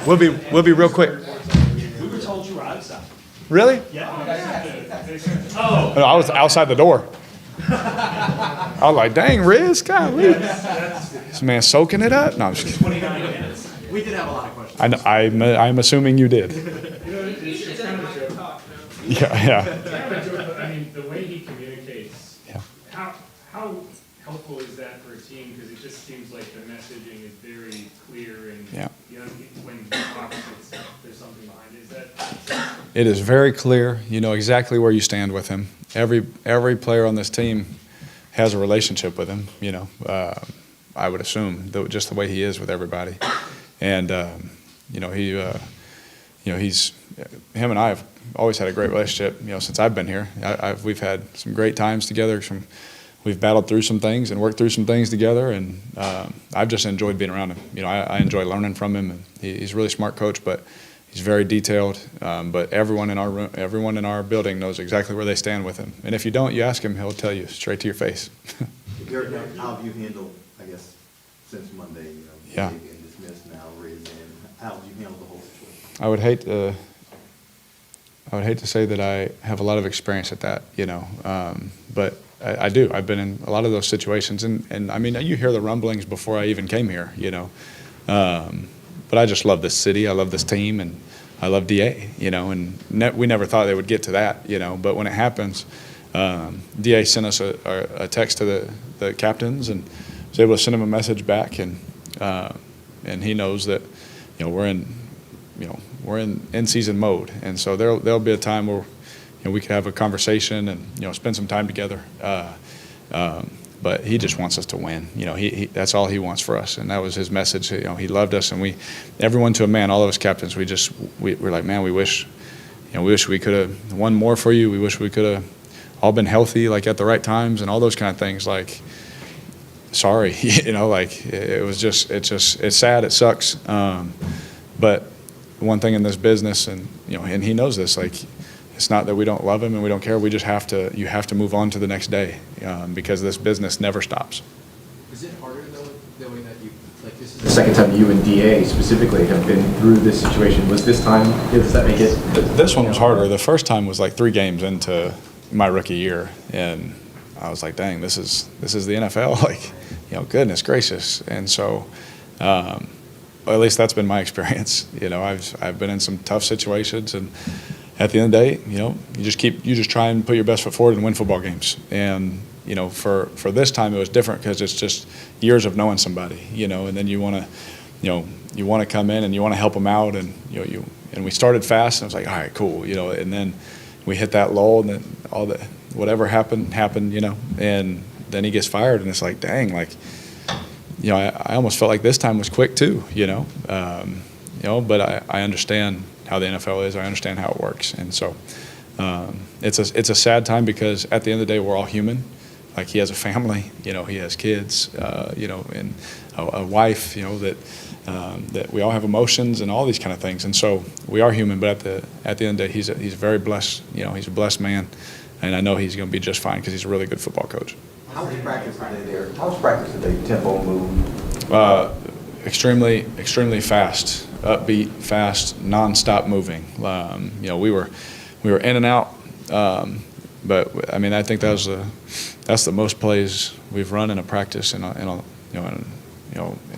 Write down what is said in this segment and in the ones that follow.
We'll be real quick. We were told you were outside. Really? Yeah. I was outside the door. I was like, dang, Riz, golly. This man soaking it up? No, I'm just kidding. 29 minutes. We did have a lot of questions. I'm assuming you did. It's kind of a joke. Yeah. I mean, the way he communicates, Yeah. how helpful is that for a team? Because it just seems like the messaging is very clear and Yeah. you know, when he talks, there's something behind it. Is that It is very clear. You know exactly where you stand with him. Every player on this team has a relationship with him. You know, I would assume just the way he is with everybody, and you know he's him and I have always had a great relationship. You know, since I've been here, we've had some great times together. We've battled through some things and worked through some things together, and I've just enjoyed being around him. You know, I enjoy learning from him, and he's a really smart coach, but he's very detailed. But everyone in our building knows exactly where they stand with him. And if you don't, you ask him, he'll tell you straight to your face. Derek, how have you handled, I guess, since Monday, you know, Yeah. being dismissed now, Riz, and how have you handled the whole situation? I would hate to say that I have a lot of experience at that, you know, but I do. I've been in a lot of those situations, and I mean, you hear the rumblings before I even came here, you know. But I just love this city. I love this team, and I love DA, you know. And we never thought they would get to that, you know. But when it happens, DA sent us a text to the captains, and was able to send him a message back, and he knows that, you know, we're in in-season mode, and so there'll be a time where, you know, we could have a conversation and, you know, spend some time together. But he just wants us to win. You know, that's all he wants for us, and that was his message. You know, he loved us, and everyone to a man, all of us captains, we're like, man, we wish we could have won more for you. We wish we could have all been healthy, like at the right times, and all those kind of things. Like, sorry, you know, like it's sad, it sucks, but one thing in this business, and you know, and he knows this, like, it's not that we don't love him and we don't care. We just you have to move on to the next day, because this business never stops. Is it harder though, knowing that this is the second time you and DA specifically have been through this situation? Was this time, does that make it? This one was harder. The first time was like 3 games into my rookie year, and I was like, dang, this is the NFL. Like, you know, goodness gracious. And so, well, at least that's been my experience. You know, I've been in some tough situations, and at the end of the day, you know, you just try and put your best foot forward and win football games. And, you know, for this time it was different because it's just years of knowing somebody, you know, and then you want to come in and you want to help them out, and and we started fast, and I was like, all right, cool, you know, and then we hit that lull, and then whatever happened, you know, and then he gets fired, and it's like, dang, like, you know, I almost felt like this time was quick too, you know, but I understand how the NFL is. I understand how it works, and so it's a sad time because at the end of the day, we're all human. Like, he has a family, you know, he has kids, you know, and a wife, you know, that we all have emotions and all these kind of things, and so we are human. But at the end of the day, he's very blessed. You know, he's a blessed man, and I know he's going to be just fine because he's a really good football coach. How was practice today, Derek? How was practice today? Tempo, move? Extremely fast, upbeat, fast, non-stop moving. You know, we were in and out, but I mean, I think that's the most plays we've run in a practice in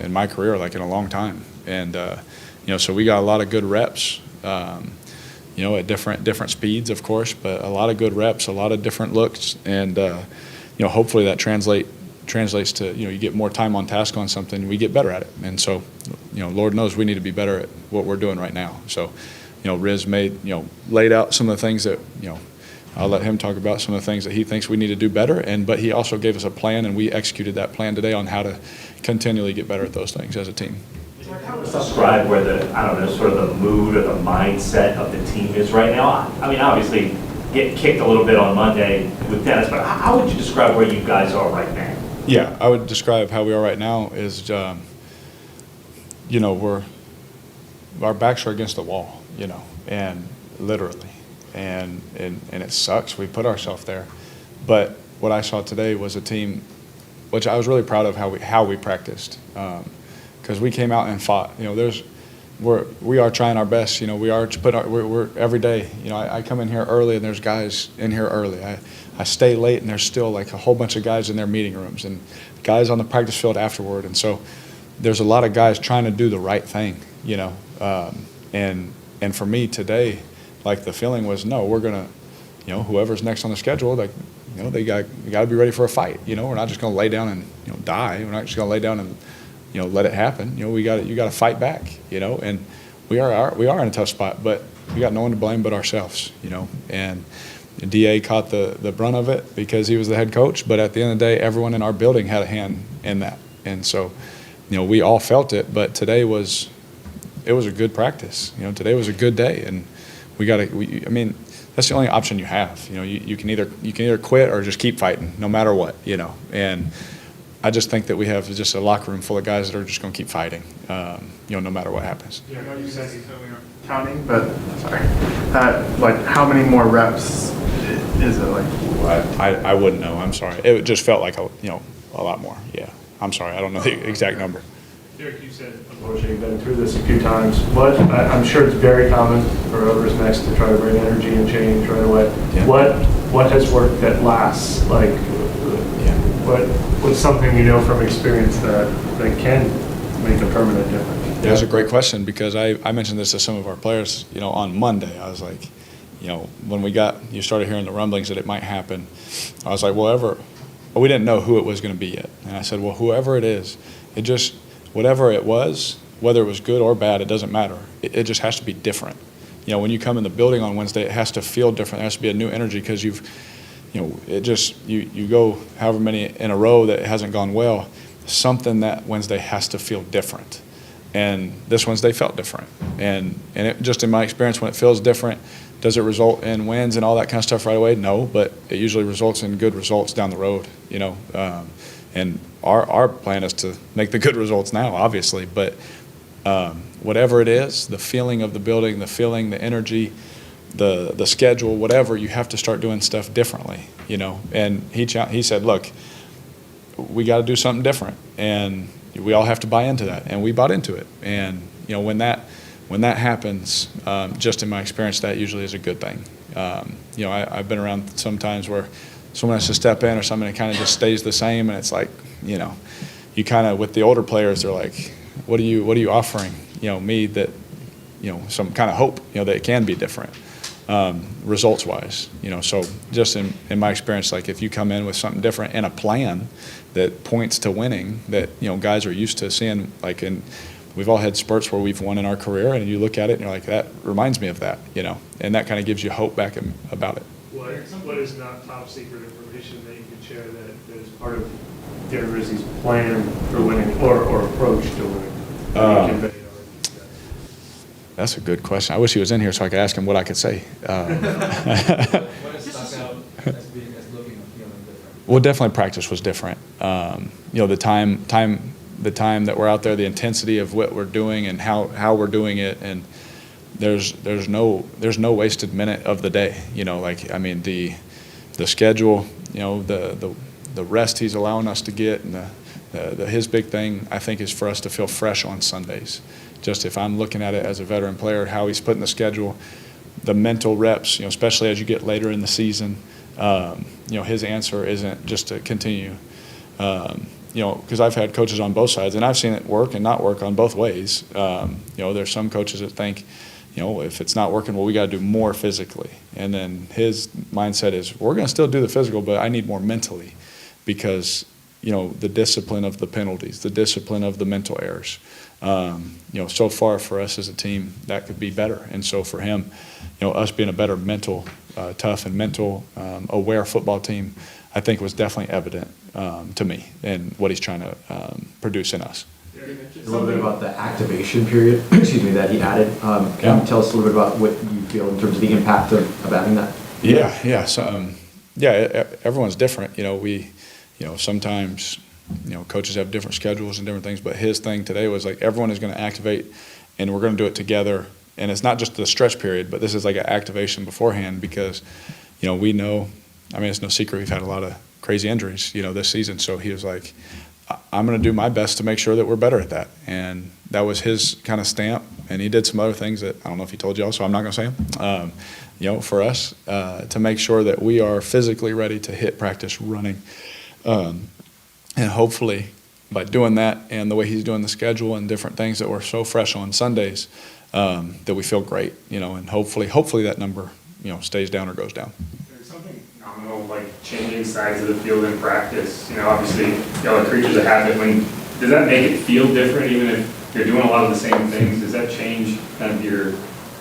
my career, like in a long time. And you know, so we got a lot of good reps. You know, at different speeds, of course, but a lot of good reps, a lot of different looks, and you know, hopefully that translates to, you know, you get more time on task on something, we get better at it. And so, you know, Lord knows we need to be better at what we're doing right now. So, you know, Riz laid out some of the things that, you know, I'll let him talk about some of the things that he thinks we need to do better, but he also gave us a plan, and we executed that plan today on how to continually get better at those things as a team. How would you describe where sort of the mood or the mindset of the team is right now? I mean, obviously, getting kicked a little bit on Monday with Dennis, but how would you describe where you guys are right now? Yeah, I would describe how we are right now is, you know, our backs are against the wall, you know, and literally, and it sucks. We put ourselves there, but what I saw today was a team, which I was really proud of how we practiced, because we came out and fought. You know, we are trying our best. You know, we are we're every day. You know, I come in here early and there's guys in here early. I stay late and there's still like a whole bunch of guys in their meeting rooms and guys on the practice field afterward. And so there's a lot of guys trying to do the right thing. You know, and for me today, like the feeling was, no, we're gonna, you know, whoever's next on the schedule, like, you know, we got to be ready for a fight. You know, we're not just gonna lay down and, you know, die. We're not just gonna lay down and, you know, let it happen. You know, you got to fight back. You know, and we are in a tough spot, but we got no one to blame but ourselves. You know, and the DA caught the brunt of it because he was the head coach. But at the end of the day, everyone in our building had a hand in that, and so, you know, we all felt it. But today was a good practice. You know, today was a good day, and I mean, that's the only option you have. You know, you can either quit or just keep fighting, no matter what. You know, and I just think that we have just a locker room full of guys that are just going to keep fighting, you know, no matter what happens. Yeah, I know you said you aren't counting, but sorry. Like, how many more reps is it? Like, I wouldn't know. I'm sorry. It just felt like a lot more. Yeah, I'm sorry. I don't know the exact number. Derek, you said, Unfortunately, you've been through this a few times. I'm sure it's very common for whoever's next to try to bring energy and change right away. Yeah. What has worked that lasts? Like, what's something you know from experience that can make a permanent difference? Yeah, that's a great question because I mentioned this to some of our players, you know, on Monday. I was like, you know, when you started hearing the rumblings that it might happen, I was like, we didn't know who it was going to be yet. And I said, well, whoever it is, whatever it was, whether it was good or bad, it doesn't matter. It just has to be different. You know, when you come in the building on Wednesday, it has to feel different. There has to be a new energy because you go however many in a row that it hasn't gone well, something that Wednesday has to feel different. And this Wednesday felt different. And it, just in my experience, when it feels different, does it result in wins and all that kind of stuff right away? No, but it usually results in good results down the road, you know. And our plan is to make the good results now, obviously. But whatever it is, the feeling of the building, the energy, the schedule, whatever, you have to start doing stuff differently, you know. And he said, look, we got to do something different, and we all have to buy into that, and we bought into it. And you know, when that happens, just in my experience, that usually is a good thing. You know, I've been around some times where someone has to step in or something, and it kind of just stays the same, and it's like, you know, you kind of, with the older players, they're like, what are you offering, you know, me that, you know, some kind of hope, you know, that it can be different. Results wise, you know, so just in my experience, like if you come in with something different and a plan that points to winning, that, you know, guys are used to seeing, like, we've all had spurts where we've won in our career, and you look at it and you're like, that reminds me of that, you know, and that kind of gives you hope back about it. What is not top secret information that you can share that is part of Darren Rizzi's plan for winning or approach to winning? That's a good question. I wish he was in here so I could ask him what I could say. What has stuck out as looking and feeling different? Well, definitely practice was different. You know, the time that we're out there, the intensity of what we're doing and how we're doing it, and there's no wasted minute of the day. You know, like, I mean, the schedule, you know, the rest he's allowing us to get, and his big thing, I think, is for us to feel fresh on Sundays. Just if I'm looking at it as a veteran player, how he's putting the schedule, the mental reps, you know, especially as you get later in the season, you know, his answer isn't just to continue. You know, because I've had coaches on both sides, and I've seen it work and not work on both ways. You know, there's some coaches that think, you know, if it's not working, well, we got to do more physically. And then his mindset is, we're going to still do the physical, but I need more mentally, because, you know, the discipline of the penalties, the discipline of the mental errors. You know, so far for us as a team, that could be better. And so for him, you know, us being a better mental, tough and mental, aware football team, I think was definitely evident to me in what he's trying to produce in us. A little bit about the activation period, excuse me, that he added. Can you tell us a little bit about what you feel in terms of the impact of adding that? Yeah. So, everyone's different. You know, sometimes, you know, coaches have different schedules and different things, but his thing today was like, everyone is going to activate, and we're going to do it together. And it's not just the stretch period, but this is like an activation beforehand, because, you know, we know, I mean, it's no secret we've had a lot of crazy injuries, you know, this season. So he was like, I'm going to do my best to make sure that we're better at that. And that was his kind of stamp. and he did some other things that I don't know if he told y'all, so I'm not going to say them. For us to make sure that we are physically ready to hit practice running, and hopefully by doing that and the way he's doing the schedule and different things that were so fresh on Sundays, that we feel great, and hopefully that number, stays down or goes down. There's something nominal, like changing sides of the field in practice. Obviously, y'all are creatures of habit. Does that make it feel different, even if you're doing a lot of the same things? Does that change kind of your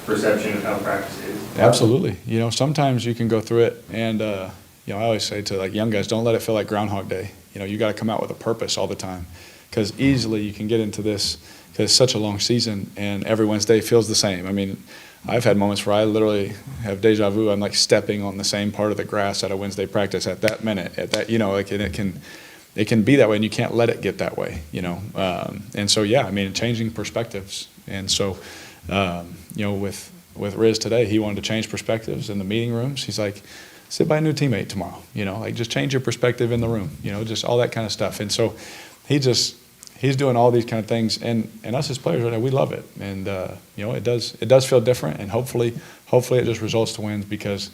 perception of how practice is? Absolutely. Sometimes you can go through it, and I always say to like young guys, don't let it feel like Groundhog Day. You got to come out with a purpose all the time, because easily you can get into this because it's such a long season, and every Wednesday feels the same. I mean, I've had moments where I literally have deja vu. I'm like stepping on the same part of the grass at a Wednesday practice at that minute, at that, and it can be that way, and you can't let it get that way, And so, yeah, I mean, changing perspectives. And so, with Riz today, he wanted to change perspectives in the meeting rooms. He's like, sit by a new teammate tomorrow, just change your perspective in the room, just all that kind of stuff. And so he's doing all these kind of things, and us as players right now, we love it. And, it does feel different, and hopefully it just results to wins, because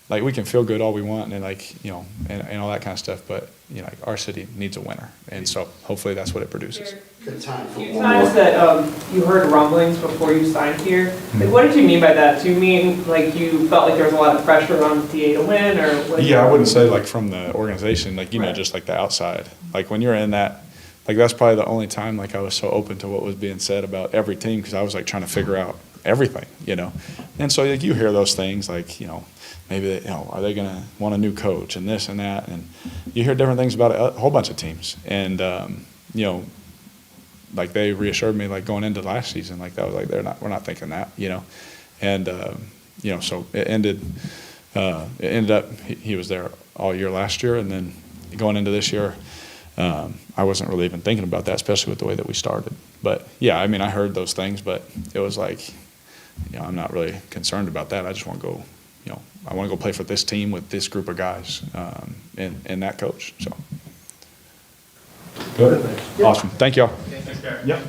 like we can feel good all we want and and all that kind of stuff, but our city needs a winner, and so hopefully that's what it produces. Good time for one more. Times that you heard rumblings before you signed here. Mm-hmm. What did you mean by that? Do you mean like you felt like there was a lot of pressure on DA to win, or what? Yeah, I wouldn't say like from the organization, like Right. just like the outside. Like when you're in that, like that's probably the only time like I was so open to what was being said about every team, because I was like trying to figure out everything, And so like you hear those things like maybe are they going to want a new coach and this and that, and you hear different things about a whole bunch of teams, and like they reassured me like going into last season, like that was like we're not thinking that, and so it ended up he was there all year last year, and then going into this year, I wasn't really even thinking about that, especially with the way that we started. But yeah, I mean, I heard those things, but it was like, I'm not really concerned about that. I just want to go, I want to go play for this team with this group of guys, and that coach. So good, awesome. Thank y'all. Thanks, Derek. Yep.